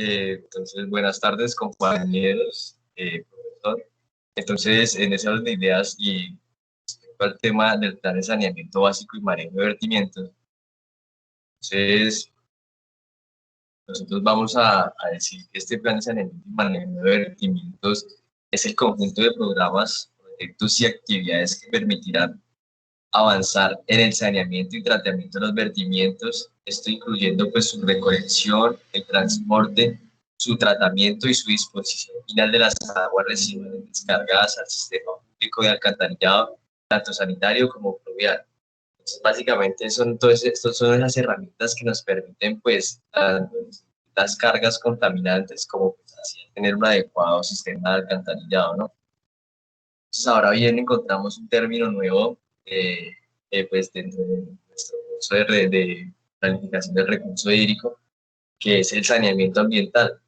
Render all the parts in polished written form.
Entonces, buenas tardes, compañeros, profesor. Entonces, en ese orden de ideas y respecto al tema del plan de saneamiento básico y manejo de vertimientos, entonces, nosotros vamos a decir que este plan de saneamiento y manejo de vertimientos es el conjunto de programas, proyectos y actividades que permitirán avanzar en el saneamiento y tratamiento de los vertimientos, esto incluyendo pues su recolección, el transporte, su tratamiento y su disposición final de las aguas residuales descargadas al sistema público de alcantarillado, tanto sanitario como pluvial. Entonces, básicamente son todas estas son las herramientas que nos permiten pues las cargas contaminantes como pues, así, tener un adecuado sistema de alcantarillado, ¿no? Entonces, ahora bien, encontramos un término nuevo, pues dentro de nuestro curso de planificación del recurso hídrico, que es el saneamiento ambiental.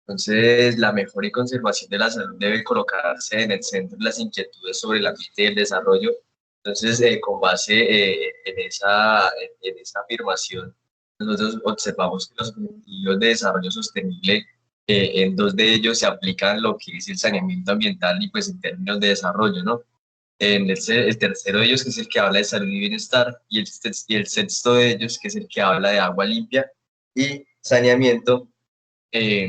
Entonces, la mejora y conservación de la salud debe colocarse en el centro de las inquietudes sobre el ambiente y el desarrollo. Entonces, con base en esa afirmación, nosotros observamos que los objetivos de desarrollo sostenible, en dos de ellos se aplican lo que es el saneamiento ambiental y pues en términos de desarrollo, ¿no? El tercero de ellos, que es el que habla de salud y bienestar, y el sexto de ellos, que es el que habla de agua limpia y saneamiento, eh,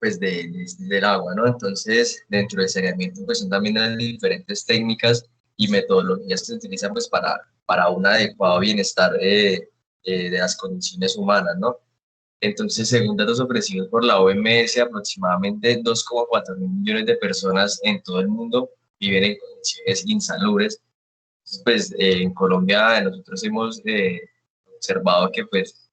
pues del agua, ¿no? Entonces, dentro del saneamiento, pues son también las diferentes técnicas y metodologías que se utilizan pues para un adecuado bienestar de las condiciones humanas, ¿no? Entonces, según datos ofrecidos por la OMS, aproximadamente 2,4 mil millones de personas en todo el mundo viven en condiciones insalubres. Entonces, pues en Colombia nosotros hemos observado que pues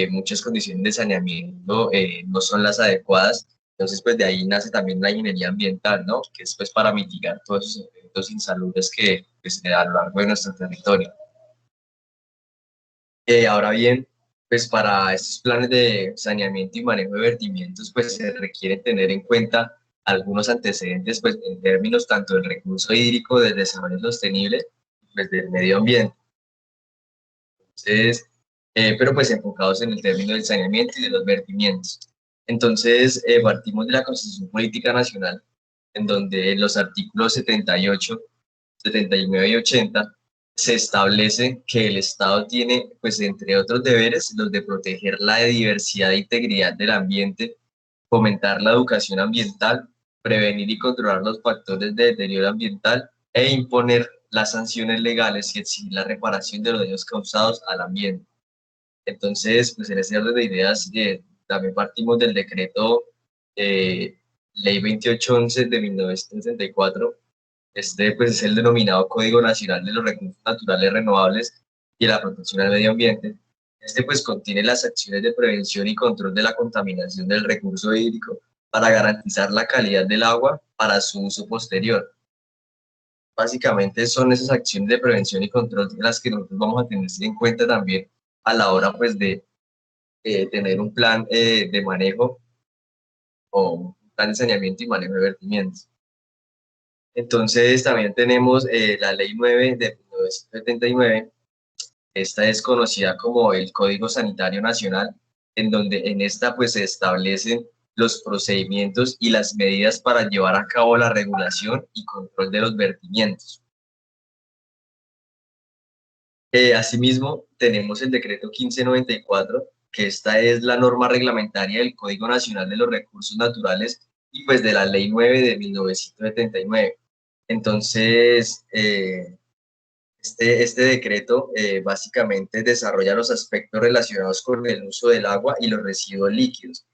muchas condiciones de saneamiento no son las adecuadas. Entonces, pues de ahí nace también la ingeniería ambiental, ¿no? Que es pues para mitigar todos esos efectos insalubres que se dan a lo largo de nuestro territorio. Ahora bien, pues para estos planes de saneamiento y manejo de vertimientos, pues se requiere tener en cuenta algunos antecedentes, pues en términos tanto del recurso hídrico, del desarrollo sostenible, pues del medio ambiente. Entonces, pero pues enfocados en el término del saneamiento y de los vertimientos. Entonces, partimos de la Constitución Política Nacional, en donde en los artículos 78, 79 y 80 se establece que el Estado tiene, pues entre otros deberes, los de proteger la diversidad e integridad del ambiente, fomentar la educación ambiental, prevenir y controlar los factores de deterioro ambiental e imponer las sanciones legales y exigir la reparación de los daños causados al ambiente. Entonces, pues en ese orden de ideas, también partimos del decreto Ley 2811 de 1964. Este pues es el denominado Código Nacional de los Recursos Naturales Renovables y de la Protección al Medio Ambiente. Este pues contiene las acciones de prevención y control de la contaminación del recurso hídrico para garantizar la calidad del agua para su uso posterior. Básicamente son esas acciones de prevención y control las que nosotros vamos a tener en cuenta también a la hora pues de tener un plan de manejo o un plan de saneamiento y manejo de vertimientos. Entonces también tenemos la Ley 9 de 1979. Esta es conocida como el Código Sanitario Nacional, en donde en esta pues se establecen los procedimientos y las medidas para llevar a cabo la regulación y control de los vertimientos. Asimismo, tenemos el decreto 1594, que esta es la norma reglamentaria del Código Nacional de los Recursos Naturales y pues de la Ley 9 de 1979. Entonces, este decreto básicamente desarrolla los aspectos relacionados con el uso del agua y los residuos líquidos.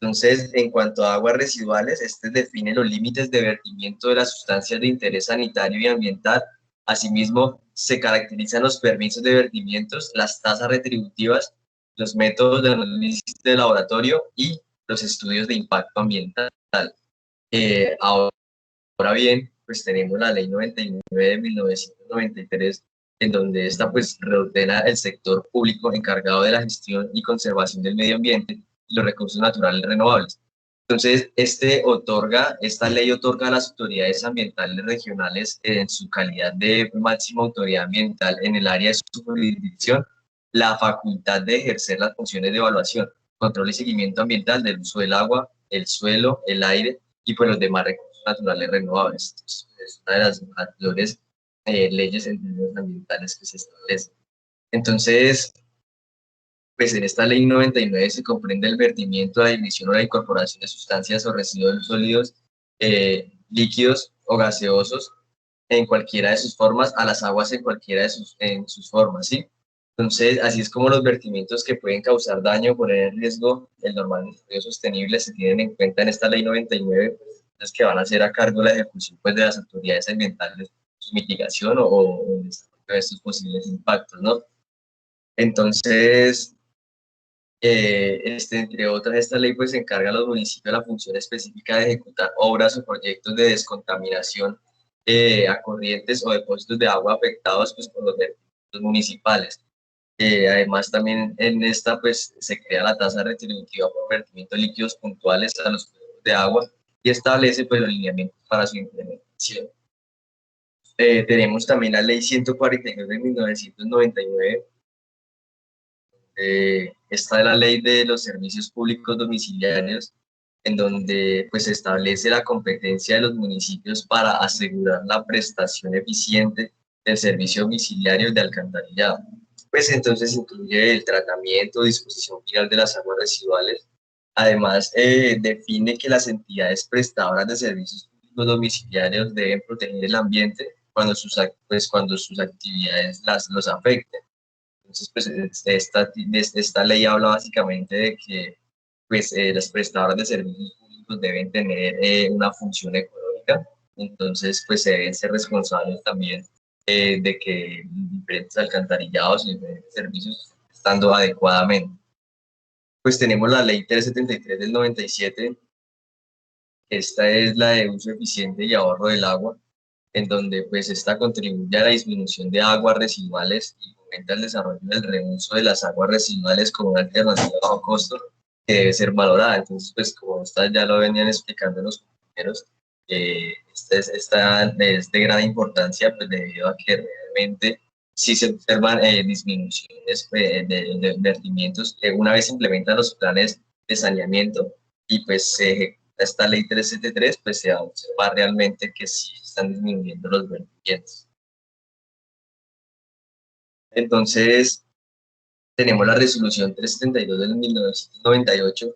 Entonces, en cuanto a aguas residuales, este define los límites de vertimiento de las sustancias de interés sanitario y ambiental. Asimismo, se caracterizan los permisos de vertimientos, las tasas retributivas, los métodos de análisis de laboratorio y los estudios de impacto ambiental. Ahora bien, pues tenemos la Ley 99 de 1993, en donde esta pues reordena el sector público encargado de la gestión y conservación del medio ambiente y los recursos naturales renovables. Entonces, esta ley otorga a las autoridades ambientales regionales en su calidad de máxima autoridad ambiental en el área de su jurisdicción la facultad de ejercer las funciones de evaluación, control y seguimiento ambiental del uso del agua, el suelo, el aire y pues los demás recursos naturales renovables. Entonces, es una de las mayores leyes en términos ambientales que se establecen. Entonces, pues en esta ley 99 se comprende el vertimiento, la emisión o la incorporación de sustancias o residuos sólidos, líquidos o gaseosos en cualquiera de sus formas a las aguas en cualquiera de sus formas, ¿sí? Entonces, así es como los vertimientos que pueden causar daño o poner en riesgo el normal desarrollo sostenible se tienen en cuenta en esta ley 99, pues, que van a ser a cargo de la ejecución pues, de las autoridades ambientales, su mitigación o el desarrollo de estos posibles impactos, ¿no? Entonces, entre otras, esta ley pues encarga a los municipios la función específica de ejecutar obras o proyectos de descontaminación a corrientes o depósitos de agua afectados pues, por los vertimientos municipales. Además, también en esta pues se crea la tasa retributiva por vertimientos líquidos puntuales a los cuerpos de agua y establece pues los lineamientos para su implementación. Tenemos también la ley 142 de 1999. Esta es la ley de los servicios públicos domiciliarios, en donde pues se establece la competencia de los municipios para asegurar la prestación eficiente del servicio domiciliario de alcantarillado. Pues entonces incluye el tratamiento, disposición final de las aguas residuales. Además, define que las entidades prestadoras de servicios públicos domiciliarios deben proteger el ambiente cuando sus actividades los afecten. Entonces, pues esta ley habla básicamente de que pues, las prestadoras de servicios públicos deben tener una función económica, entonces pues se deben ser responsables también de que diferentes alcantarillados y diferentes servicios estén estando adecuadamente. Pues tenemos la ley 373 del 97, esta es la de uso eficiente y ahorro del agua, en donde pues esta contribuye a la disminución de aguas residuales y fomenta el desarrollo del reuso de las aguas residuales como una alternativa a bajo costo que debe ser valorada. Entonces, pues como ustedes ya lo venían explicando los compañeros, esta es de gran importancia pues debido a que realmente sí se observan disminuciones de vertimientos una vez se implementan los planes de saneamiento y pues se ejecuta esta ley 373, pues se va a observar realmente que sí están disminuyendo los vertimientos. Entonces, tenemos la resolución 372 del 1998.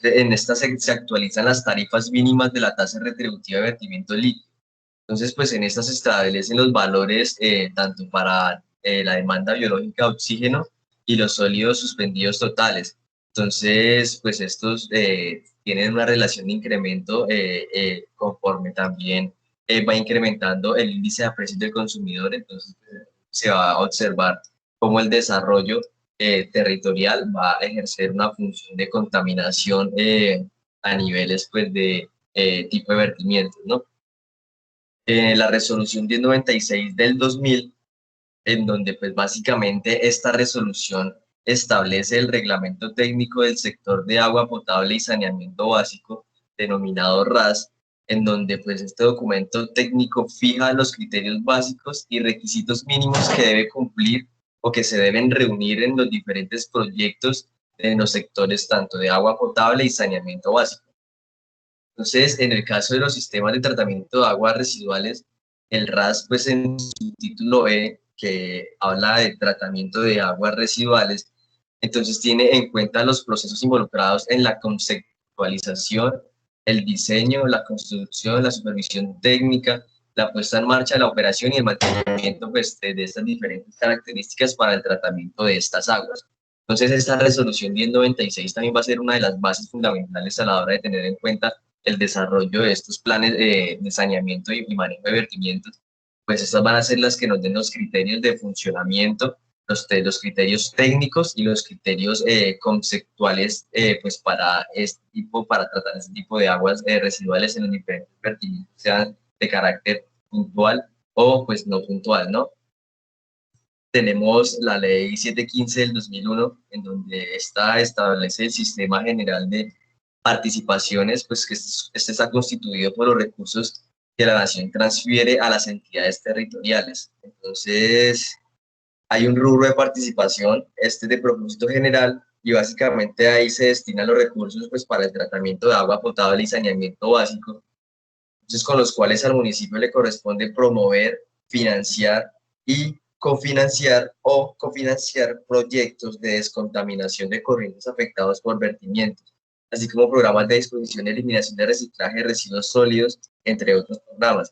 En esta se actualizan las tarifas mínimas de la tasa retributiva de vertimiento líquido. Entonces, pues en esta se establecen los valores tanto para la demanda biológica de oxígeno y los sólidos suspendidos totales. Entonces, pues estos tienen una relación de incremento conforme también va incrementando el índice de precios del consumidor. Entonces, se va a observar cómo el desarrollo territorial va a ejercer una función de contaminación a niveles pues, de tipo de vertimientos, ¿no? La resolución 1096 del 2000, en donde pues básicamente esta resolución establece el reglamento técnico del sector de agua potable y saneamiento básico, denominado RAS, en donde pues este documento técnico fija los criterios básicos y requisitos mínimos que debe cumplir o que se deben reunir en los diferentes proyectos en los sectores tanto de agua potable y saneamiento básico. Entonces, en el caso de los sistemas de tratamiento de aguas residuales, el RAS, pues en su título E, que habla de tratamiento de aguas residuales, entonces tiene en cuenta los procesos involucrados en la conceptualización, el diseño, la construcción, la supervisión técnica, la puesta en marcha, la operación y el mantenimiento pues, de estas diferentes características para el tratamiento de estas aguas. Entonces, esta resolución 1096 también va a ser una de las bases fundamentales a la hora de tener en cuenta el desarrollo de estos planes de saneamiento y manejo de vertimientos, pues estas van a ser las que nos den los criterios de funcionamiento, los criterios técnicos y los criterios conceptuales pues para tratar este tipo de aguas residuales en los diferentes vertimientos, sean de carácter puntual o pues no puntual, ¿no? Tenemos la ley 715 del 2001, en donde establece el sistema general de participaciones, pues que este está constituido por los recursos que la nación transfiere a las entidades territoriales. Entonces, hay un rubro de participación, este de propósito general, y básicamente ahí se destinan los recursos pues para el tratamiento de agua potable y saneamiento básico, entonces con los cuales al municipio le corresponde promover, financiar y cofinanciar o cofinanciar proyectos de descontaminación de corrientes afectados por vertimientos, así como programas de disposición y eliminación de reciclaje de residuos sólidos, entre otros programas.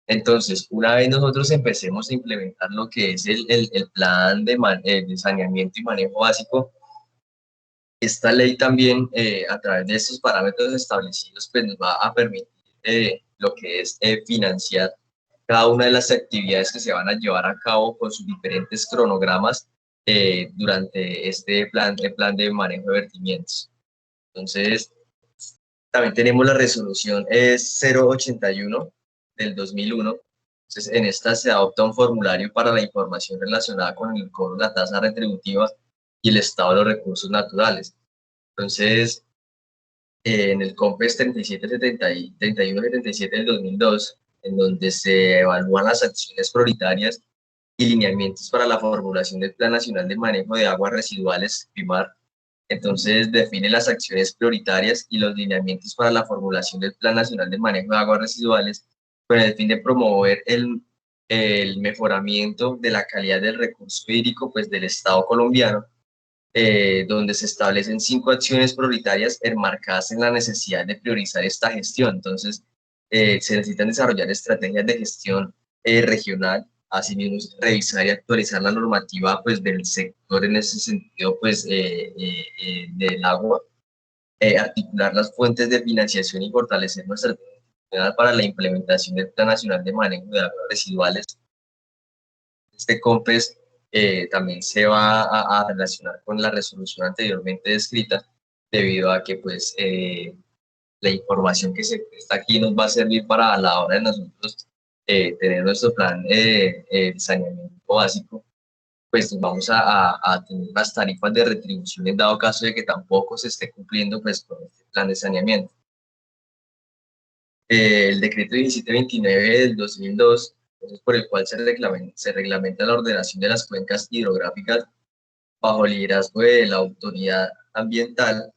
Entonces, una vez nosotros empecemos a implementar lo que es el plan de saneamiento y manejo básico, esta ley también, a través de estos parámetros establecidos, pues nos va a permitir lo que es financiar cada una de las actividades que se van a llevar a cabo con sus diferentes cronogramas durante este plan, el plan de manejo de vertimientos. Entonces, también tenemos la resolución 081 del 2001. Entonces, en esta se adopta un formulario para la información relacionada con el cobro de la tasa retributiva y el estado de los recursos naturales. Entonces, en el COMPES 3177 del 2002, en donde se evalúan las acciones prioritarias y lineamientos para la formulación del Plan Nacional de Manejo de Aguas Residuales, PIMAR. Entonces, define las acciones prioritarias y los lineamientos para la formulación del Plan Nacional de Manejo de Aguas Residuales con el fin de promover el mejoramiento de la calidad del recurso hídrico pues, del Estado colombiano, donde se establecen 5 acciones prioritarias enmarcadas en la necesidad de priorizar esta gestión. Entonces, se necesitan desarrollar estrategias de gestión regional, asimismo revisar y actualizar la normativa pues, del sector en ese sentido pues, del agua, articular las fuentes de financiación y fortalecer nuestra estrategia para la implementación del Plan Nacional de Manejo de Aguas Residuales. Este COMPES también se va a relacionar con la resolución anteriormente descrita, debido a que pues la información que se presta aquí nos va a servir para a la hora de nosotros tener nuestro plan de saneamiento básico, pues vamos a tener las tarifas de retribución en dado caso de que tampoco se esté cumpliendo pues con este plan de saneamiento. El decreto 1729 del 2002, entonces, por el cual se reglamenta la ordenación de las cuencas hidrográficas bajo el liderazgo de la autoridad ambiental,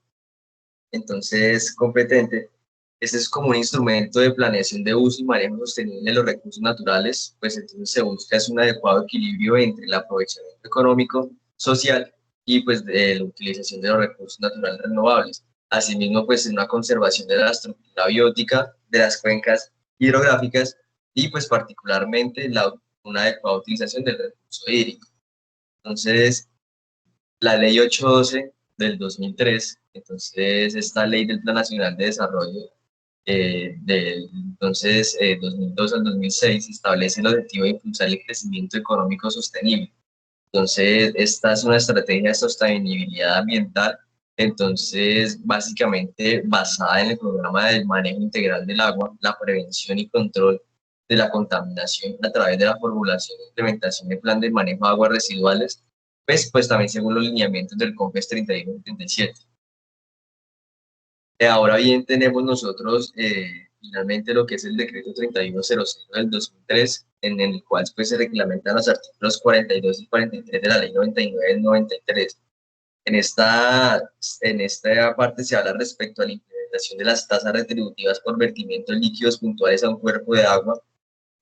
entonces competente. Este es como un instrumento de planeación de uso y manejo sostenible de los recursos naturales, pues entonces se busca es un adecuado equilibrio entre el aprovechamiento económico, social y pues de la utilización de los recursos naturales renovables. Asimismo, pues una conservación de la estructura biótica de las cuencas hidrográficas y pues particularmente una adecuada utilización del recurso hídrico. Entonces, la ley 812 del 2003, entonces esta ley del Plan Nacional de Desarrollo entonces 2002 al 2006 establece el objetivo de impulsar el crecimiento económico sostenible. Entonces, esta es una estrategia de sostenibilidad ambiental, entonces básicamente basada en el programa del manejo integral del agua, la prevención y control de la contaminación a través de la formulación e implementación del plan de manejo de aguas residuales, pues también según los lineamientos del COMPES 3177. Ahora bien, tenemos nosotros finalmente lo que es el decreto 3100 del 2003, en el cual pues, se reglamentan los artículos 42 y 43 de la ley 99 del 93. En esta parte se habla respecto a la implementación de las tasas retributivas por vertimientos líquidos puntuales a un cuerpo de agua.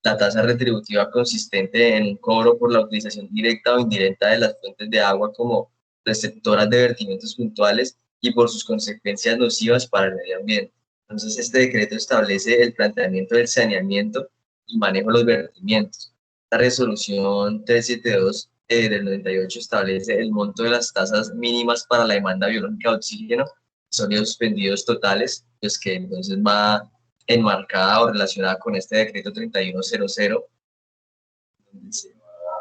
La tasa retributiva consistente en un cobro por la utilización directa o indirecta de las fuentes de agua como receptoras de vertimientos puntuales y por sus consecuencias nocivas para el medio ambiente. Entonces, este decreto establece el planteamiento del saneamiento y manejo de los vertimientos. La resolución 372 del 98 establece el monto de las tasas mínimas para la demanda biológica de oxígeno, sólidos suspendidos totales, pues que entonces va enmarcada o relacionada con este decreto 3100, donde se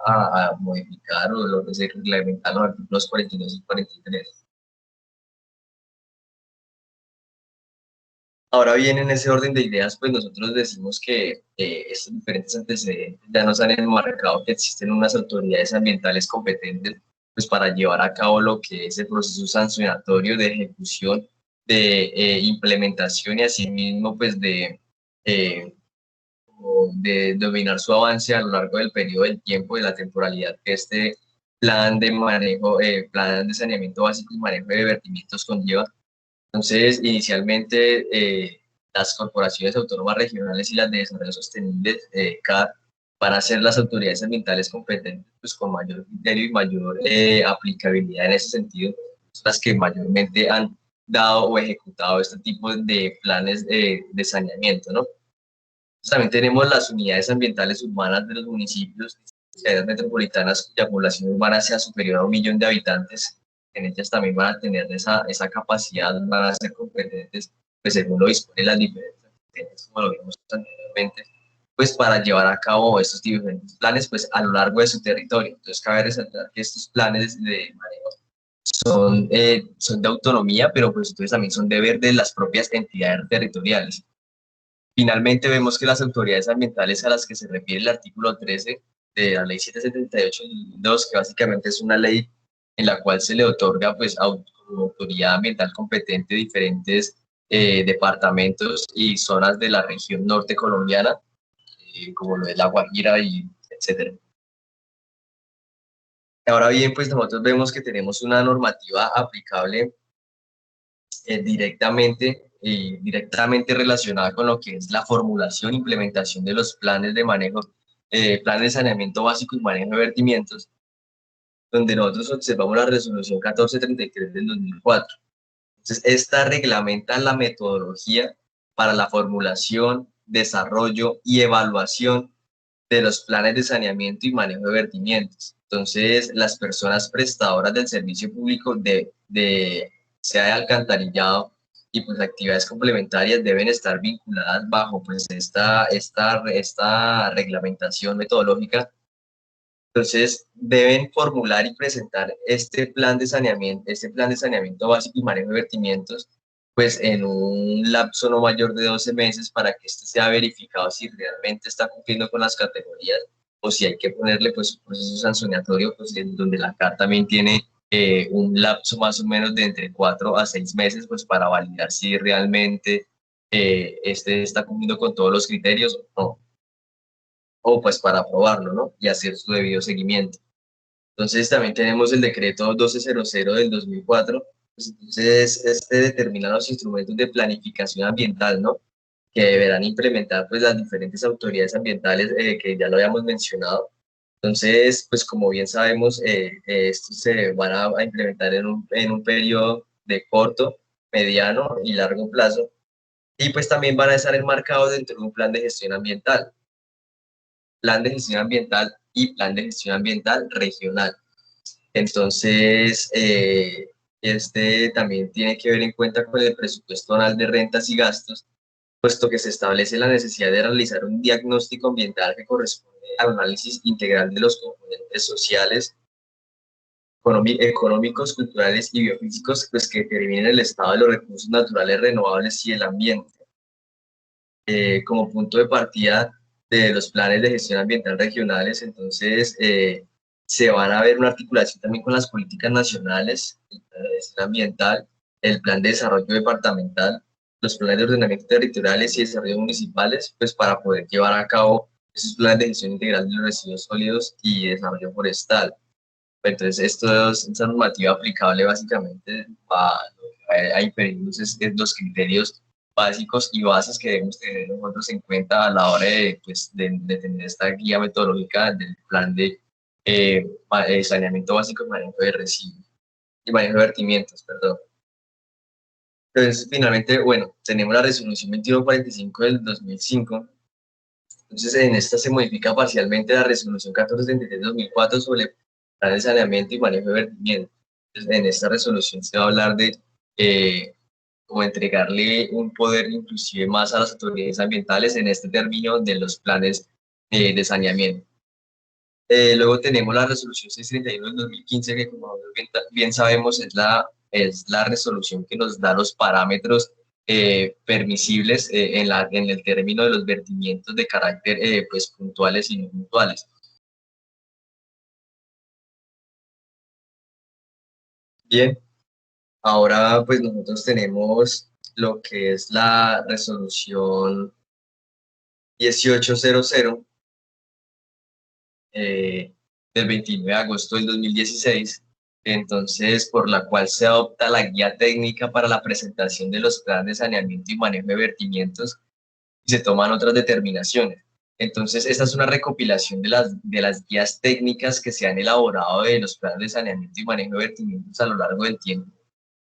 va a modificar o lo que se reglamentan los artículos 42 y 43. Ahora bien, en ese orden de ideas, pues nosotros decimos que estos diferentes antecedentes ya nos han enmarcado que existen unas autoridades ambientales competentes pues para llevar a cabo lo que es el proceso sancionatorio de ejecución, de implementación y asimismo pues eh, de dominar su avance a lo largo del periodo del tiempo, de la temporalidad que este plan de manejo, plan de saneamiento básico y manejo de vertimientos conlleva. Entonces, inicialmente, las corporaciones autónomas regionales y las de desarrollo sostenible, CAR, van a ser las autoridades ambientales competentes, pues con mayor criterio y mayor aplicabilidad en ese sentido, las que mayormente han dado o ejecutado este tipo de planes de saneamiento, ¿no? También tenemos las unidades ambientales urbanas de los municipios, ciudades metropolitanas cuya población urbana sea superior a 1 millón de habitantes. En ellas también van a tener esa capacidad, van a ser competentes, pues según lo dispone las diferentes competencias, como lo vimos anteriormente, pues para llevar a cabo estos diferentes planes, pues a lo largo de su territorio. Entonces cabe resaltar que estos planes de manejo son de autonomía, pero pues entonces también son deber de las propias entidades territoriales. Finalmente, vemos que las autoridades ambientales a las que se refiere el artículo 13 de la ley 778 de 2002, que básicamente es una ley en la cual se le otorga pues como autoridad ambiental competente diferentes departamentos y zonas de la región norte colombiana, como lo es La Guajira y etcétera. Ahora bien, pues nosotros vemos que tenemos una normativa aplicable directamente relacionada con lo que es la formulación e implementación de los planes de manejo, planes de saneamiento básico y manejo de vertimientos, donde nosotros observamos la resolución 1433 del 2004. Entonces, esta reglamenta la metodología para la formulación, desarrollo y evaluación de los planes de saneamiento y manejo de vertimientos. Entonces, las personas prestadoras del servicio público sea de alcantarillado y pues actividades complementarias deben estar vinculadas bajo pues esta reglamentación metodológica. Entonces, deben formular y presentar este plan de saneamiento básico y manejo de vertimientos, pues en un lapso no mayor de 12 meses para que este sea verificado si realmente está cumpliendo con las categorías o si hay que ponerle pues un proceso sancionatorio, pues donde la CAR también tiene un lapso más o menos de entre 4 a 6 meses, pues para validar si realmente este está cumpliendo con todos los criterios o no, o pues para aprobarlo, ¿no? Y hacer su debido seguimiento. Entonces también tenemos el decreto 1200 del 2004, pues, entonces este determina los instrumentos de planificación ambiental, ¿no? Que deberán implementar pues las diferentes autoridades ambientales que ya lo habíamos mencionado. Entonces, pues como bien sabemos, estos se van a implementar en un periodo de corto, mediano y largo plazo, y pues también van a estar enmarcados dentro de un plan de gestión ambiental, plan de gestión ambiental y plan de gestión ambiental regional. Entonces, este también tiene que ver en cuenta con el presupuesto anual de rentas y gastos, puesto que se establece la necesidad de realizar un diagnóstico ambiental que corresponde al análisis integral de los componentes sociales, económicos, culturales y biofísicos, pues que determinen el estado de los recursos naturales renovables y el ambiente. Como punto de partida de los planes de gestión ambiental regionales, entonces se van a ver una articulación también con las políticas nacionales, el plan de gestión ambiental, el plan de desarrollo departamental, los planes de ordenamiento territoriales y desarrollo municipales, pues para poder llevar a cabo esos planes de gestión integral de los residuos sólidos y desarrollo forestal. Entonces, esta normativa aplicable básicamente a impedir los criterios básicos y bases que debemos tener nosotros en cuenta a la hora de, pues, de tener esta guía metodológica del plan de saneamiento básico y manejo de residuos y manejo de vertimientos, perdón. Entonces, finalmente, bueno, tenemos la resolución 2145 del 2005. Entonces, en esta se modifica parcialmente la resolución 1433 del 2004 sobre plan de saneamiento y manejo de vertimientos. Entonces, en esta resolución se va a hablar de como entregarle un poder inclusive más a las autoridades ambientales en este término de los planes de saneamiento. Luego tenemos la resolución 631 del 2015, que como bien sabemos es la resolución que nos da los parámetros permisibles en el término de los vertimientos de carácter pues, puntuales y no puntuales. Bien, ahora pues nosotros tenemos lo que es la resolución 1800, del 29 de agosto del 2016, entonces por la cual se adopta la guía técnica para la presentación de los planes de saneamiento y manejo de vertimientos y se toman otras determinaciones. Entonces, esta es una recopilación de las guías técnicas que se han elaborado de los planes de saneamiento y manejo de vertimientos a lo largo del tiempo.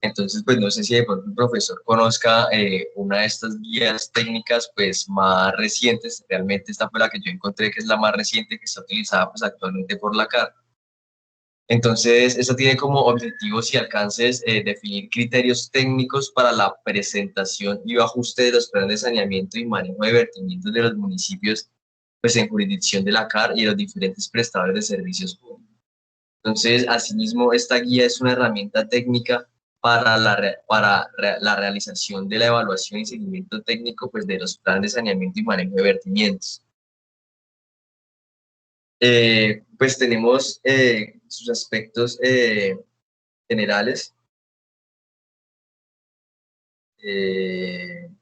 Entonces, pues no sé si de pronto el profesor conozca una de estas guías técnicas pues más recientes. Realmente esta fue la que yo encontré que es la más reciente que está utilizada pues actualmente por la CAR. Entonces, esto tiene como objetivos y alcances definir criterios técnicos para la presentación y ajuste de los planes de saneamiento y manejo de vertimientos de los municipios pues, en jurisdicción de la CAR y los diferentes prestadores de servicios públicos. Entonces, asimismo, esta guía es una herramienta técnica para la realización de la evaluación y seguimiento técnico pues, de los planes de saneamiento y manejo de vertimientos. Pues tenemos sus aspectos generales. Un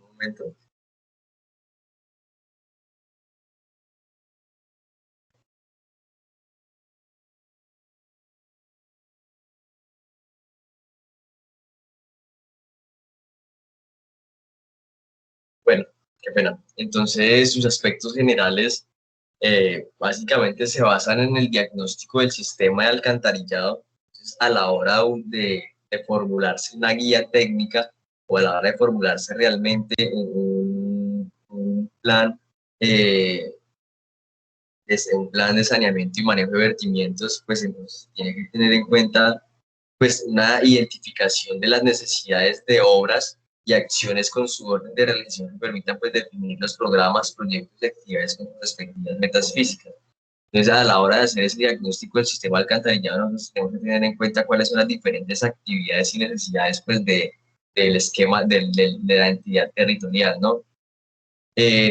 momento. Bueno, qué pena. Entonces, sus aspectos generales básicamente se basan en el diagnóstico del sistema de alcantarillado. Entonces, a la hora de formularse una guía técnica o a la hora de formularse realmente un plan, eh, un plan de saneamiento y manejo de vertimientos, pues entonces tiene que tener en cuenta pues una identificación de las necesidades de obras y acciones con su orden de realización que permitan pues definir los programas, proyectos y actividades con sus respectivas metas físicas. Entonces, a la hora de hacer ese diagnóstico del sistema alcantarillado, nosotros tenemos que tener en cuenta cuáles son las diferentes actividades y necesidades pues, del esquema de la entidad territorial, ¿no?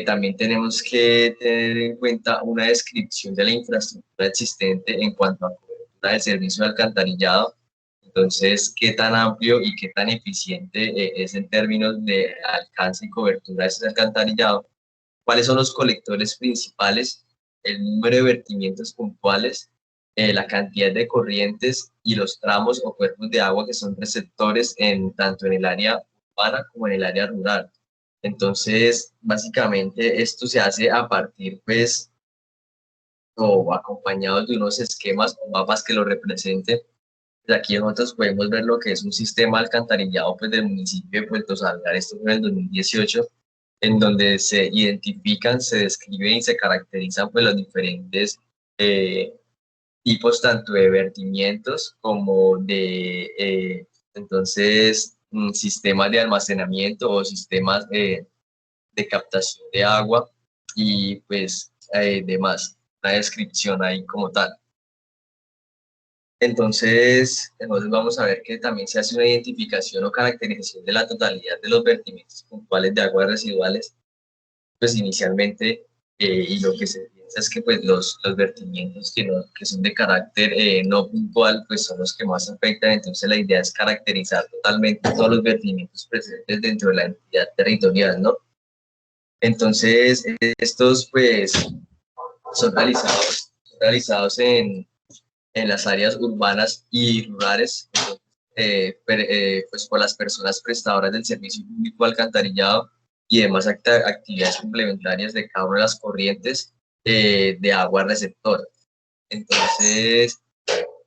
También tenemos que tener en cuenta una descripción de la infraestructura existente en cuanto a cobertura del servicio de alcantarillado. Entonces, qué tan amplio y qué tan eficiente es en términos de alcance y cobertura de ese alcantarillado. ¿Cuáles son los colectores principales? El número de vertimientos puntuales, la cantidad de corrientes y los tramos o cuerpos de agua que son receptores tanto en el área urbana como en el área rural. Entonces, básicamente esto se hace a partir, pues, o acompañado de unos esquemas o mapas que lo representen. Aquí nosotros podemos ver lo que es un sistema alcantarillado pues, del municipio de Puerto Salgar, esto fue en el 2018, en donde se identifican, se describen y se caracterizan pues, los diferentes eh, tipos tanto de vertimientos como de sistemas de almacenamiento o sistemas de captación de agua y pues demás, una descripción ahí como tal. Entonces vamos a ver que también se hace una identificación o caracterización de la totalidad de los vertimientos puntuales de aguas residuales, pues inicialmente, y lo que se piensa es que pues los vertimientos que son de carácter no puntual, pues son los que más afectan. Entonces la idea es caracterizar totalmente todos los vertimientos presentes dentro de la entidad territorial, ¿no? Entonces, estos pues son realizados en las áreas urbanas y rurales, pues por las personas prestadoras del servicio público de alcantarillado y demás actividades complementarias de cada una de las corrientes de agua receptora. Entonces,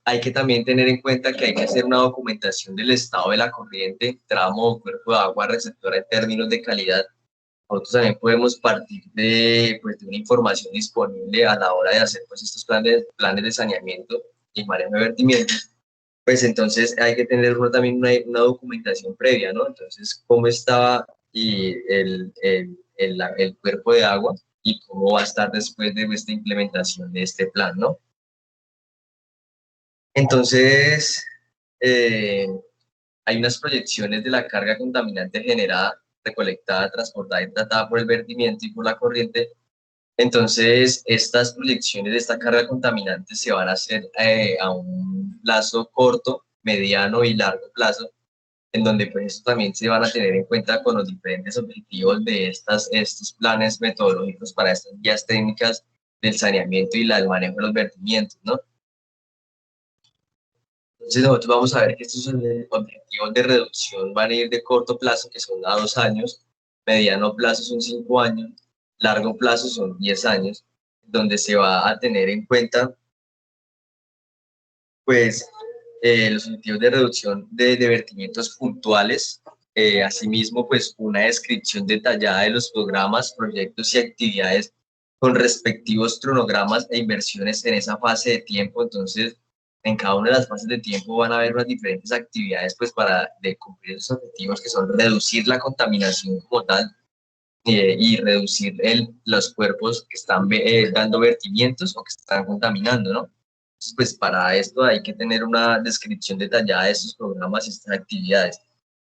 hay que también tener en cuenta que hay que hacer una documentación del estado de la corriente, tramo o cuerpo de agua receptora en términos de calidad. Nosotros también podemos partir pues, de una información disponible a la hora de hacer pues, estos planes de saneamiento y manejo de vertimientos. Pues entonces hay que tener también una documentación previa, ¿no? Entonces, cómo estaba y el cuerpo de agua y cómo va a estar después de esta implementación de este plan, ¿no? Entonces, eh, hay unas proyecciones de la carga contaminante generada, recolectada, transportada y tratada por el vertimiento y por la corriente. Entonces, estas proyecciones de esta carga contaminante se van a hacer a un plazo corto, mediano y largo plazo, en donde pues esto también se van a tener en cuenta con los diferentes objetivos de estos planes metodológicos para estas guías técnicas del saneamiento y el manejo de los vertimientos, ¿no? Entonces nosotros vamos a ver que estos objetivos de reducción van a ir de corto plazo, que son a 2 años, mediano plazo son 5 años, largo plazo son 10 años, donde se va a tener en cuenta, pues, los objetivos de reducción de vertimientos puntuales, asimismo, pues, una descripción detallada de los programas, proyectos y actividades con respectivos cronogramas e inversiones en esa fase de tiempo. Entonces, en cada una de las fases de tiempo van a haber unas diferentes actividades, pues, para cumplir esos objetivos, que son reducir la contaminación como tal, y reducir los cuerpos que están dando vertimientos o que están contaminando, ¿no? Entonces, pues para esto hay que tener una descripción detallada de estos programas y estas actividades.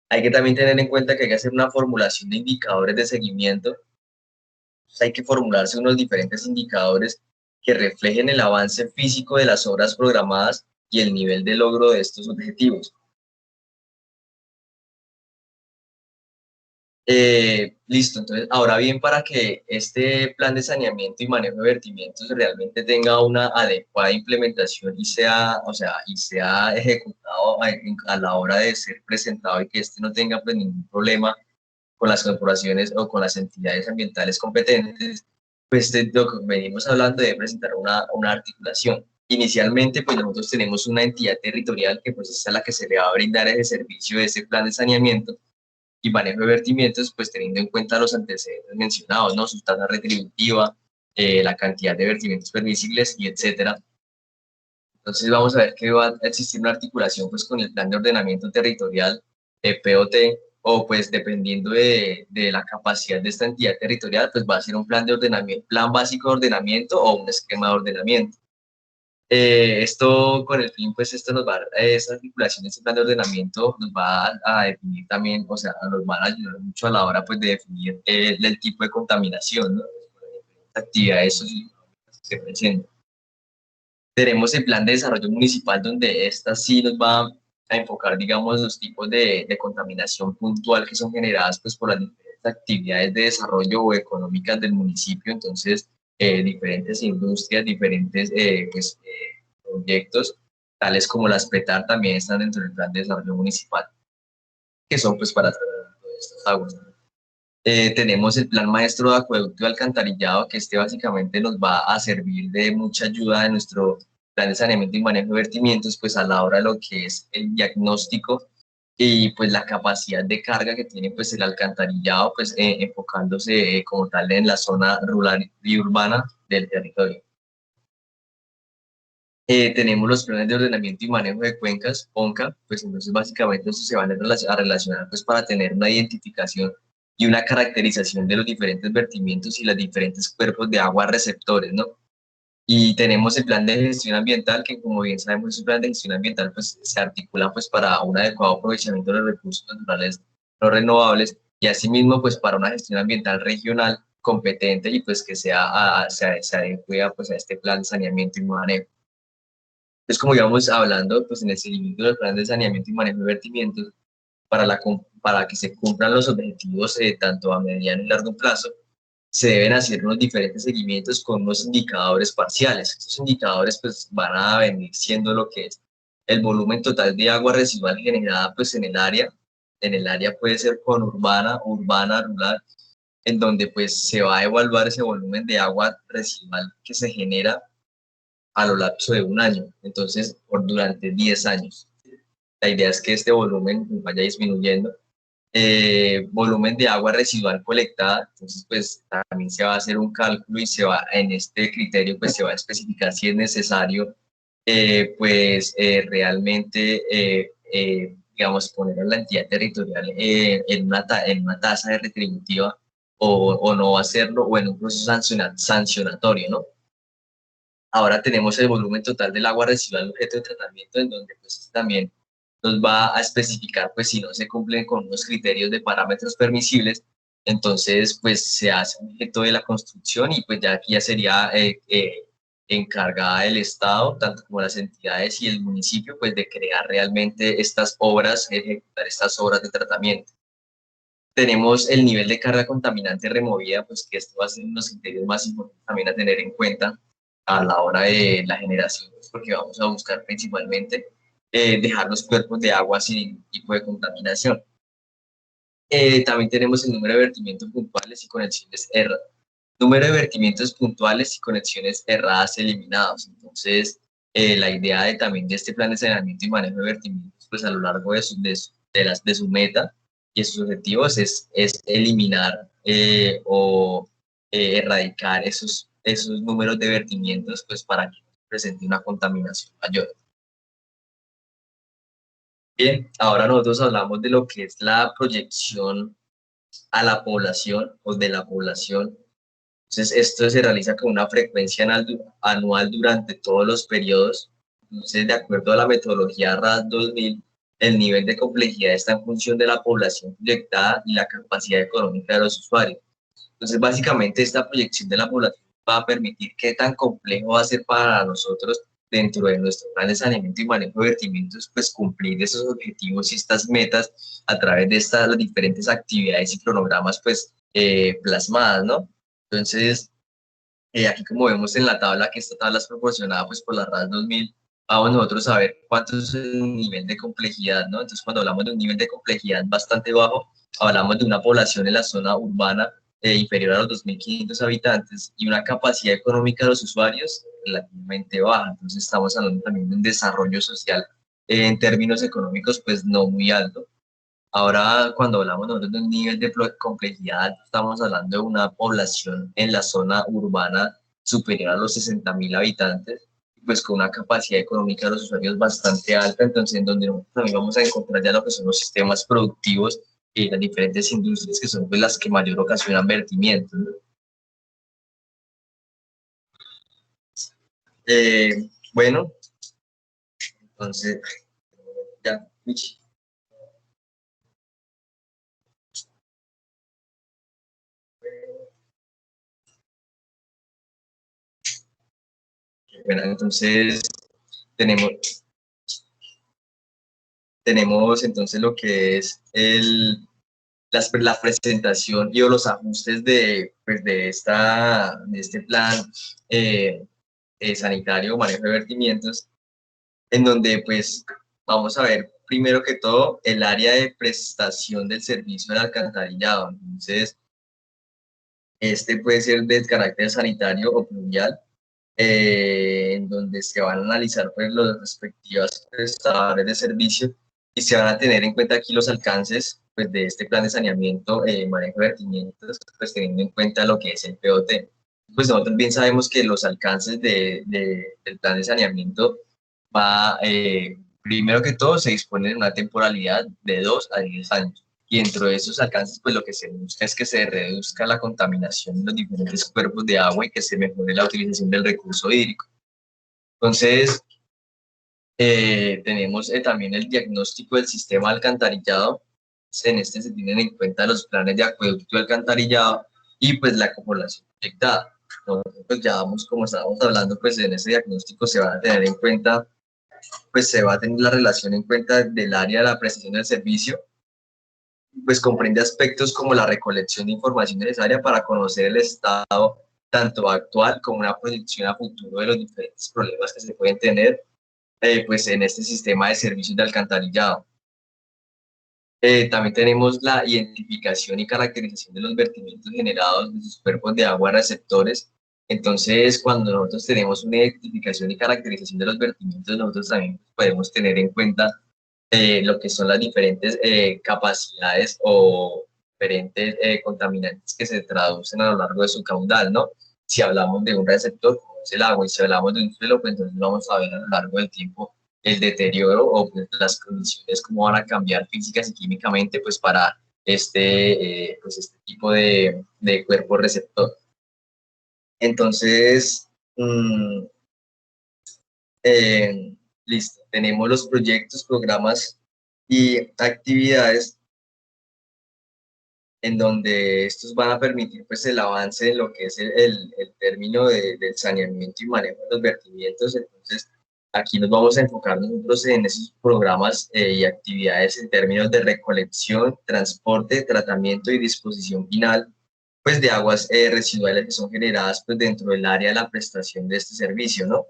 Hay que también tener en cuenta que hay que hacer una formulación de indicadores de seguimiento. Entonces, hay que formularse unos diferentes indicadores que reflejen el avance físico de las obras programadas y el nivel de logro de estos objetivos. Listo, entonces, ahora bien, para que este plan de saneamiento y manejo de vertimientos realmente tenga una adecuada implementación y sea, o sea, y sea ejecutado a la hora de ser presentado, y que este no tenga pues ningún problema con las corporaciones o con las entidades ambientales competentes, pues de lo que venimos hablando debe presentar una articulación. Inicialmente, pues nosotros tenemos una entidad territorial que pues es a la que se le va a brindar ese servicio de ese plan de saneamiento y manejo de vertimientos, pues teniendo en cuenta los antecedentes mencionados, ¿no? Su tasa retributiva, la cantidad de vertimientos permisibles y etcétera. Entonces vamos a ver que va a existir una articulación pues con el plan de ordenamiento territorial, POT, o pues dependiendo de la capacidad de esta entidad territorial, pues va a ser un plan de ordenamiento, plan básico de ordenamiento o un esquema de ordenamiento. Esto con el fin, pues esto nos va, esa articulación, este plan de ordenamiento nos va a definir también, o sea, nos van a ayudar mucho a la hora pues de definir el tipo de contaminación, ¿no? Actividades socioeconómicas que se presentan. Tenemos el plan de desarrollo municipal, donde esta sí nos va a enfocar, digamos, los tipos de contaminación puntual que son generadas pues por las diferentes actividades de desarrollo o económicas del municipio. Entonces, diferentes industrias, diferentes proyectos, tales como las PETAR, también están dentro del plan de desarrollo municipal, que son pues para tratar estas aguas. Tenemos el plan maestro de acueducto y alcantarillado, que este básicamente nos va a servir de mucha ayuda en nuestro plan de saneamiento y manejo de vertimientos, pues a la hora de lo que es el diagnóstico y pues la capacidad de carga que tiene pues el alcantarillado, pues enfocándose como tal en la zona rural y urbana del territorio. Tenemos los planes de ordenamiento y manejo de cuencas, PONCA, pues entonces básicamente eso se van a relacionar pues para tener una identificación y una caracterización de los diferentes vertimientos y los diferentes cuerpos de agua receptores, ¿no? Y tenemos el plan de gestión ambiental, que como bien sabemos, el plan de gestión ambiental pues se articula pues para un adecuado aprovechamiento de los recursos naturales no renovables, y asimismo pues para una gestión ambiental regional competente y pues que se adecue pues a este plan de saneamiento y manejo. Es como íbamos hablando, pues en el seguimiento del plan de saneamiento y manejo de vertimientos, para que se cumplan los objetivos tanto a mediano y largo plazo, se deben hacer unos diferentes seguimientos con unos indicadores parciales. Estos indicadores pues van a venir siendo lo que es el volumen total de agua residual generada pues en el área puede ser conurbana, urbana, rural, en donde pues se va a evaluar ese volumen de agua residual que se genera a lo lapso de un año, entonces durante 10 años. La idea es que este volumen vaya disminuyendo. Volumen de agua residual colectada, entonces pues también se va a hacer un cálculo y en este criterio pues se va a especificar si es necesario realmente digamos poner a la entidad territorial en una tasa de retributiva, o no hacerlo, o en un proceso sancionatorio, ¿no? Ahora tenemos el volumen total del agua residual objeto de tratamiento, en donde pues también nos va a especificar pues si no se cumplen con unos criterios de parámetros permisibles, entonces pues se hace un objeto de la construcción, y pues ya aquí ya sería encargada del Estado, tanto como las entidades y el municipio, pues de crear realmente estas obras, ejecutar estas obras de tratamiento. Tenemos el nivel de carga contaminante removida, pues que esto va a ser uno de los criterios más importantes también a tener en cuenta a la hora de la generación, pues, porque vamos a buscar principalmente dejar los cuerpos de agua sin ningún tipo de contaminación. También tenemos el número de vertimientos puntuales y conexiones erradas. Número de vertimientos puntuales y conexiones erradas eliminados. Entonces, la idea también de este plan de saneamiento y manejo de vertimientos, pues a lo largo de su meta y sus objetivos es eliminar o erradicar esos números de vertimientos, pues para que no se presente una contaminación mayor. Bien, ahora nosotros hablamos de lo que es la proyección a la población o de la población. Entonces, esto se realiza con una frecuencia anual durante todos los periodos. Entonces, de acuerdo a la metodología RAS 2000, el nivel de complejidad está en función de la población proyectada y la capacidad económica de los usuarios. Entonces, básicamente, esta proyección de la población va a permitir qué tan complejo va a ser para nosotros dentro de nuestro plan de saneamiento y manejo de vertimientos, pues cumplir esos objetivos y estas metas a través de estas las diferentes actividades y cronogramas, pues plasmadas, ¿no? Entonces, aquí como vemos en la tabla, que esta tabla es proporcionada pues por la RAS 2000, vamos nosotros a ver cuánto es el nivel de complejidad, ¿no? Entonces, cuando hablamos de un nivel de complejidad bastante bajo, hablamos de una población en la zona urbana inferior a los 2.500 habitantes y una capacidad económica de los usuarios relativamente baja. Entonces, estamos hablando también de un desarrollo social en términos económicos, pues no muy alto. Ahora, cuando hablamos nosotros de un nivel de complejidad, estamos hablando de una población en la zona urbana superior a los 60.000 habitantes, pues con una capacidad económica de los usuarios bastante alta, entonces en donde nosotros también vamos a encontrar ya lo que son los sistemas productivos y las diferentes industrias que son pues, las que mayor ocasionan vertimientos, ¿no? Bueno, entonces, ya, Michi. Bueno, entonces tenemos, tenemos entonces lo que es la presentación y o los ajustes de, pues, de este plan eh, sanitario, manejo de vertimientos, en donde pues vamos a ver primero que todo el área de prestación del servicio del alcantarillado. Entonces, este puede ser de carácter sanitario o pluvial, en donde se van a analizar pues, los respectivos prestadores de servicio y se van a tener en cuenta aquí los alcances pues, de este plan de saneamiento, manejo de vertimientos, pues teniendo en cuenta lo que es el POT. Pues nosotros bien sabemos que los alcances del plan de saneamiento va, primero que todo, se dispone de una temporalidad de 2 a 10 años. Y dentro de esos alcances, pues lo que se busca es que se reduzca la contaminación de los diferentes cuerpos de agua y que se mejore la utilización del recurso hídrico. Entonces, tenemos también el diagnóstico del sistema alcantarillado. En este se tienen en cuenta los planes de acueducto y alcantarillado y pues la población proyectada. Entonces, pues ya vamos, como estábamos hablando, pues en ese diagnóstico se van a tener en cuenta, pues se va a tener la relación en cuenta del área de la prestación del servicio, pues comprende aspectos como la recolección de información necesaria para conocer el estado tanto actual como una proyección a futuro de los diferentes problemas que se pueden tener pues en este sistema de servicios de alcantarillado. También tenemos la identificación y caracterización de los vertimientos generados de sus cuerpos de agua receptores. Entonces, cuando nosotros tenemos una identificación y caracterización de los vertimientos, nosotros también podemos tener en cuenta lo que son las diferentes capacidades o diferentes contaminantes que se traducen a lo largo de su caudal, ¿no? Si hablamos de un receptor, como es el agua, y si hablamos de un suelo, pues entonces vamos a ver a lo largo del tiempo el deterioro o pues, las condiciones, cómo van a cambiar físicas y químicamente, pues para pues, este tipo de cuerpo receptor. Entonces, mmm, listo, tenemos los proyectos, programas y actividades en donde estos van a permitir pues el avance de lo que es el término del saneamiento y manejo de los vertimientos. Entonces, Aquí nos vamos a enfocar nosotros en esos programas y actividades en términos de recolección, transporte, tratamiento y disposición final, pues de aguas residuales que son generadas pues dentro del área de la prestación de este servicio, ¿no?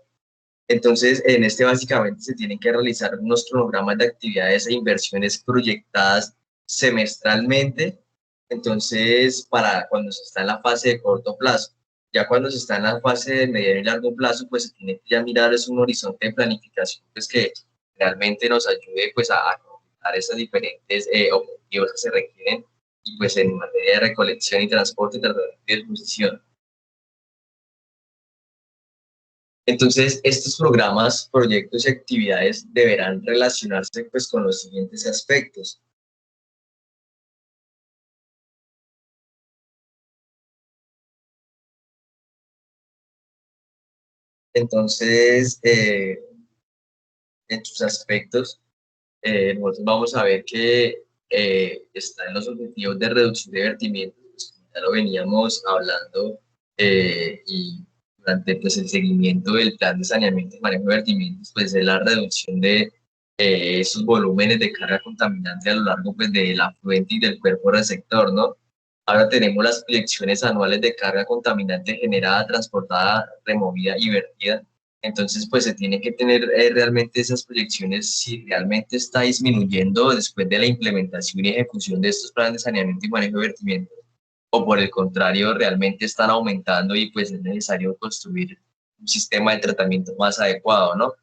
Entonces, en este básicamente se tienen que realizar unos cronogramas de actividades e inversiones proyectadas semestralmente. Entonces, para cuando se está en la fase de corto plazo, ya cuando se está en la fase de mediano y largo plazo, pues se tiene que ya mirar es un horizonte de planificación pues que realmente nos ayude pues a completar esos diferentes objetivos que se requieren y pues en materia de recolección y transporte, tratamiento y disposición. Entonces, estos programas, proyectos y actividades deberán relacionarse pues con los siguientes aspectos. Entonces, en sus aspectos, nosotros vamos a ver que están los objetivos de reducción de vertimientos, pues, como ya lo veníamos hablando, y durante pues, el seguimiento del plan de saneamiento y manejo de vertimientos, pues es la reducción de esos volúmenes de carga contaminante a lo largo pues, del afluente y del cuerpo receptor, ¿no? Ahora tenemos las proyecciones anuales de carga contaminante generada, transportada, removida y vertida. Entonces, pues se tiene que tener realmente esas proyecciones si realmente está disminuyendo después de la implementación y ejecución de estos planes de saneamiento y manejo de vertimientos, o por el contrario, realmente están aumentando y pues es necesario construir un sistema de tratamiento más adecuado, ¿no?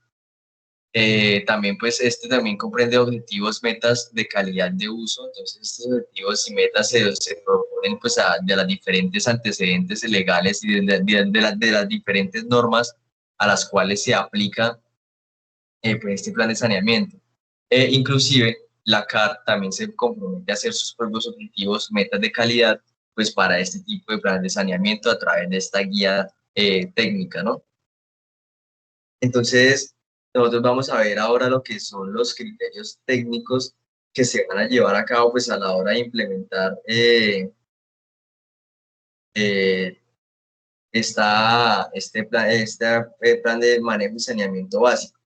También pues este también comprende objetivos, metas de calidad de uso. Entonces estos objetivos y metas se proponen pues de las diferentes antecedentes legales y de las diferentes normas a las cuales se aplica pues, este plan de saneamiento. Inclusive la CAR también se compromete a hacer sus propios objetivos, metas de calidad pues para este tipo de plan de saneamiento a través de esta guía técnica, ¿no? Entonces, nosotros vamos a ver ahora lo que son los criterios técnicos que se van a llevar a cabo pues a la hora de implementar eh, este plan de manejo y saneamiento básico.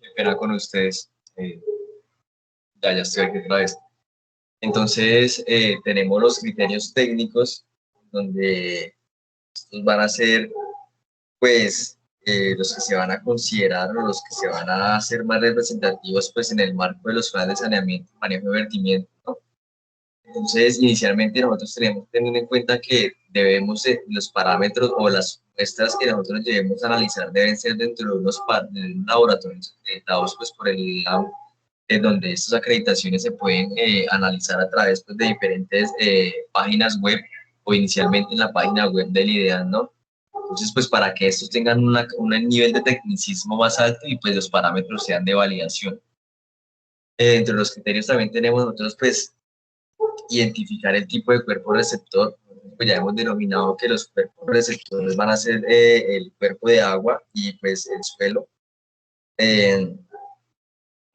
Qué pena con ustedes. Ya estoy aquí otra vez. Entonces, tenemos los criterios técnicos donde estos van a ser, pues, los que se van a considerar o los que se van a hacer más representativos pues en el marco de los planes de saneamiento y manejo de vertimiento, ¿no? Entonces, inicialmente nosotros tenemos que tener en cuenta que debemos, los parámetros o las muestras que nosotros debemos analizar deben ser dentro de de unos laboratorios acreditados pues, por el lab, en donde estas acreditaciones se pueden analizar a través pues, de diferentes páginas web o inicialmente en la página web del IDEAN, ¿no? Entonces, pues para que estos tengan un nivel de tecnicismo más alto y pues los parámetros sean de validación. Entre los criterios también tenemos nosotros pues identificar el tipo de cuerpo receptor. Pues ya hemos denominado que los cuerpos receptores van a ser el cuerpo de agua y pues el suelo.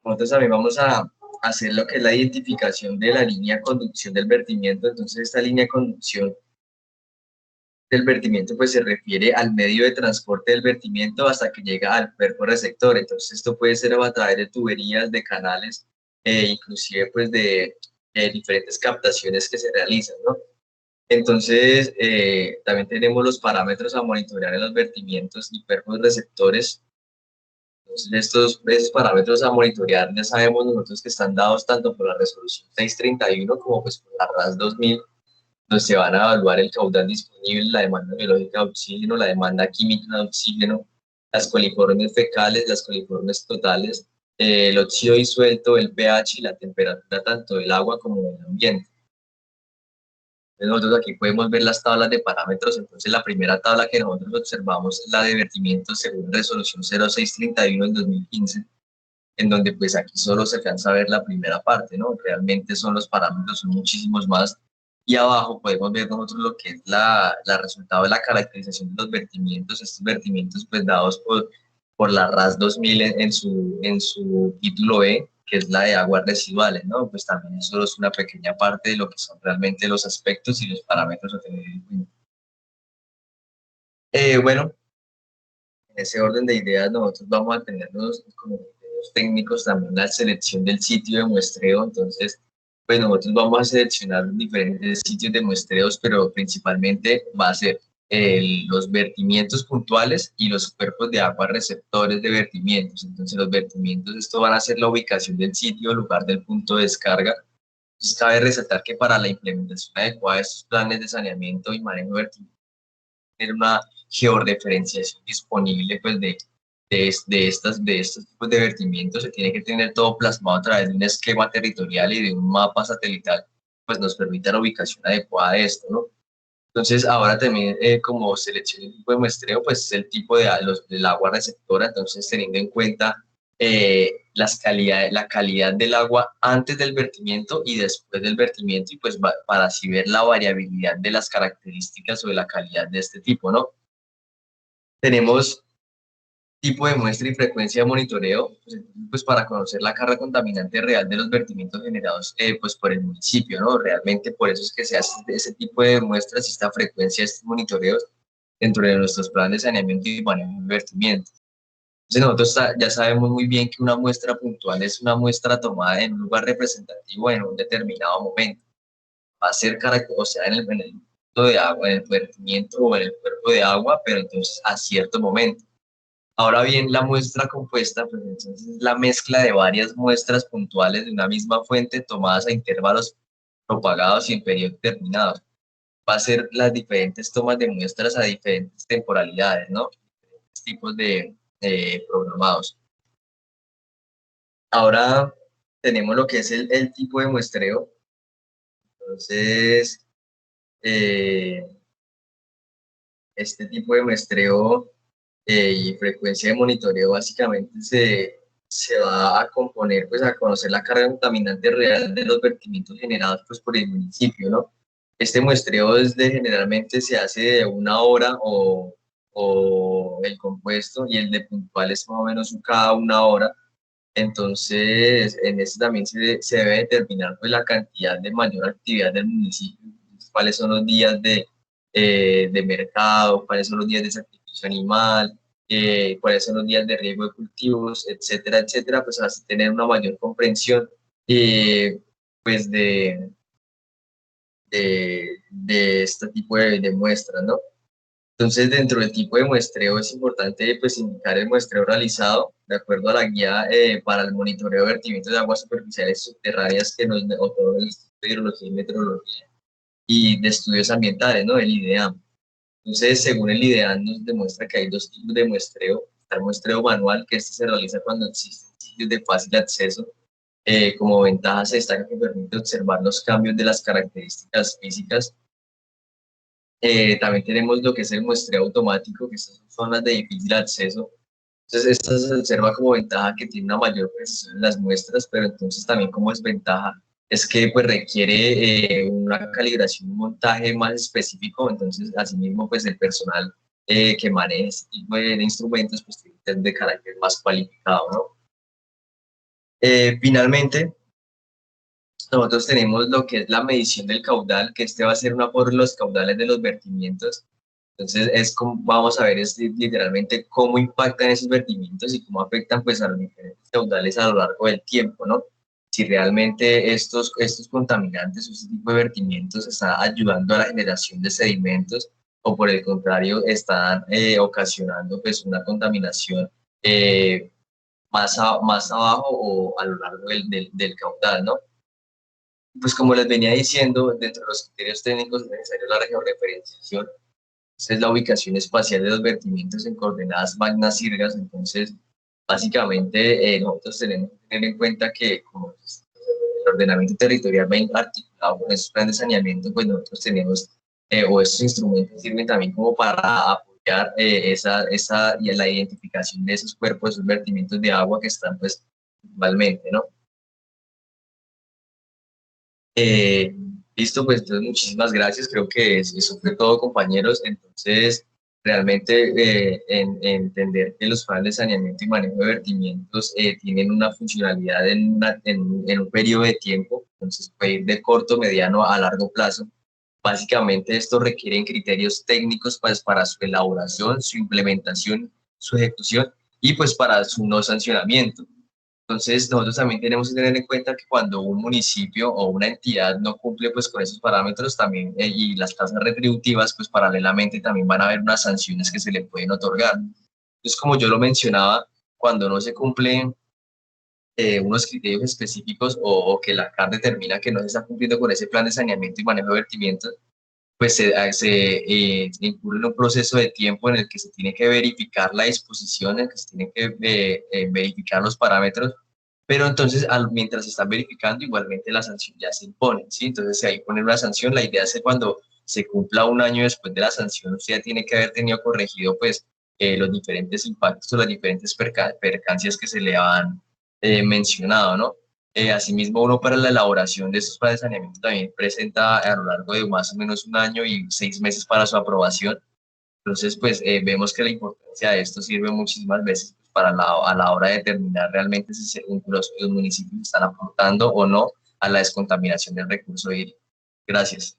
Nosotros también vamos a hacer lo que es la identificación de la línea de conducción del vertimiento. Entonces esta línea de conducción del vertimiento pues se refiere al medio de transporte del vertimiento hasta que llega al cuerpo receptor. Entonces esto puede ser a través de tuberías, de canales, inclusive pues de diferentes captaciones que se realizan, ¿no? Entonces, también tenemos los parámetros a monitorear en los vertimientos y cuerpos receptores. Entonces, estos parámetros a monitorear ya sabemos nosotros que están dados tanto por la resolución 631 como pues por la RAS 2000, donde se van a evaluar el caudal disponible, la demanda biológica de oxígeno, la demanda química de oxígeno, las coliformes fecales, las coliformes totales, el óxido disuelto, el pH y la temperatura tanto del agua como del ambiente. Nosotros aquí podemos ver las tablas de parámetros. Entonces, la primera tabla que nosotros observamos es la de vertimiento según resolución 0631 del 2015, en donde pues aquí solo se alcanza a ver la primera parte, ¿no? Realmente son los parámetros, son muchísimos más. Y abajo podemos ver nosotros lo que es la resultado de la caracterización de los vertimientos, estos vertimientos pues dados por la RAS 2000 en su título E, que es la de aguas residuales, ¿no? Pues también eso es una pequeña parte de lo que son realmente los aspectos y los parámetros a tener en cuenta. Bueno, en ese orden de ideas nosotros vamos a tener como criterios técnicos también la selección del sitio de muestreo. Entonces, pues nosotros vamos a seleccionar diferentes sitios de muestreos, pero principalmente va a ser los vertimientos puntuales y los cuerpos de agua receptores de vertimientos. Entonces, los vertimientos, esto van a ser la ubicación del sitio, lugar del punto de descarga. Entonces, cabe resaltar que para la implementación adecuada de estos planes de saneamiento y manejo de vertimientos, tener una georreferenciación disponible pues de estos tipos de vertimientos. Se tiene que tener todo plasmado a través de un esquema territorial y de un mapa satelital, pues nos permite la ubicación adecuada de esto, ¿no? Entonces, ahora también como selección de tipo de muestreo, pues es el tipo del agua receptora. Entonces, teniendo en cuenta la calidad del agua antes del vertimiento y después del vertimiento, y pues para así ver la variabilidad de las características o de la calidad de este tipo, ¿no? Tenemos tipo de muestra y frecuencia de monitoreo, pues para conocer la carga contaminante real de los vertimientos generados pues por el municipio, ¿no? Realmente por eso es que se hace ese tipo de muestras y esta frecuencia, estos monitoreos dentro de nuestros planes de saneamiento y manejo de vertimientos. Entonces nosotros ya sabemos muy bien que una muestra puntual es una muestra tomada en un lugar representativo en un determinado momento. Va a ser o sea, en el punto de agua, en el vertimiento o en el cuerpo de agua, pero entonces a cierto momento. Ahora bien, la muestra compuesta, pues entonces es la mezcla de varias muestras puntuales de una misma fuente tomadas a intervalos propagados y en periodos determinados. Va a ser las diferentes tomas de muestras a diferentes temporalidades, ¿no? Diferentes tipos de programados. Ahora tenemos lo que es el tipo de muestreo. Entonces, eh, este tipo de muestreo y frecuencia de monitoreo básicamente se va a componer, pues a conocer la carga contaminante real de los vertimientos generados pues, por el municipio, ¿no? Este muestreo generalmente se hace de una hora o el compuesto y el de puntual es más o menos cada una hora. Entonces, en este también se debe determinar pues, la cantidad de mayor actividad del municipio, cuáles son los días de mercado, cuáles son los días de sacrificio animal, cuáles son los días de riego de cultivos, etcétera, etcétera, pues así tener una mayor comprensión pues de este tipo de muestras, ¿no? Entonces, dentro del tipo de muestreo es importante pues, indicar el muestreo realizado de acuerdo a la guía para el monitoreo de vertimientos de aguas superficiales subterráneas que nos otorga el Instituto de Hidrología y Meteorología y de Estudios Ambientales, ¿no? El IDEAM. Entonces, según el IDEAM, nos demuestra que hay dos tipos de muestreo. Está el muestreo manual, que este se realiza cuando existen sitios de fácil acceso. Como ventaja se destaca que permite observar los cambios de las características físicas. También tenemos lo que es el muestreo automático, que estas son las de difícil acceso. Entonces, esta se observa como ventaja que tiene una mayor precisión en las muestras, pero entonces también como desventaja es que pues requiere una calibración, un montaje más específico, entonces asimismo pues el personal que maneja este tipo de instrumentos pues tiene que ser de carácter más cualificado, ¿no? Finalmente, nosotros tenemos lo que es la medición del caudal, que este va a ser una por los caudales de los vertimientos. Entonces, es como, vamos a ver es literalmente cómo impactan esos vertimientos y cómo afectan pues a los diferentes caudales a lo largo del tiempo, ¿no? Si realmente estos contaminantes o este tipo de vertimientos están ayudando a la generación de sedimentos o por el contrario están ocasionando pues una contaminación más abajo o a lo largo del caudal, ¿no? Pues como les venía diciendo, dentro de los criterios técnicos es necesario la georreferenciación. Esa es la ubicación espacial de los vertimientos en coordenadas magnas sirgas. Entonces, básicamente, nosotros tenemos que tener en cuenta que como pues, el ordenamiento territorial va articulado con esos planes de saneamiento, pues nosotros tenemos, o estos instrumentos sirven también como para apoyar y la identificación de esos cuerpos, esos vertimientos de agua que están pues principalmente, ¿no? Eh, Listo, pues entonces muchísimas gracias. Creo que eso fue todo, compañeros. Entonces, realmente entender que los planes de saneamiento y manejo de vertimientos tienen una funcionalidad en un periodo de tiempo, entonces puede ir de corto, mediano a largo plazo. Básicamente, esto requieren criterios técnicos pues, para su elaboración, su implementación, su ejecución y pues para su no sancionamiento. Entonces, nosotros también tenemos que tener en cuenta que cuando un municipio o una entidad no cumple pues con esos parámetros también y las tasas retributivas, pues paralelamente también van a haber unas sanciones que se le pueden otorgar. Entonces, como yo lo mencionaba, cuando no se cumplen unos criterios específicos o que la CAR determina que no se está cumpliendo con ese plan de saneamiento y manejo de vertimientos, pues se incurre en un proceso de tiempo en el que se tiene que verificar la disposición, en el que se tiene que verificar los parámetros, pero entonces mientras se están verificando, igualmente la sanción ya se impone, ¿sí? Entonces ahí poner una sanción, la idea es que cuando se cumpla un año después de la sanción, usted ya tiene que haber tenido corregido pues los diferentes impactos o las diferentes percancias que se le han mencionado, ¿no? Asimismo, uno para la elaboración de estos planes de saneamiento también presenta a lo largo de más o menos un año y 6 meses para su aprobación. Entonces, pues vemos que la importancia de esto sirve muchísimas veces pues, a la hora de determinar realmente si los municipios están aportando o no a la descontaminación del recurso hídrico. Gracias.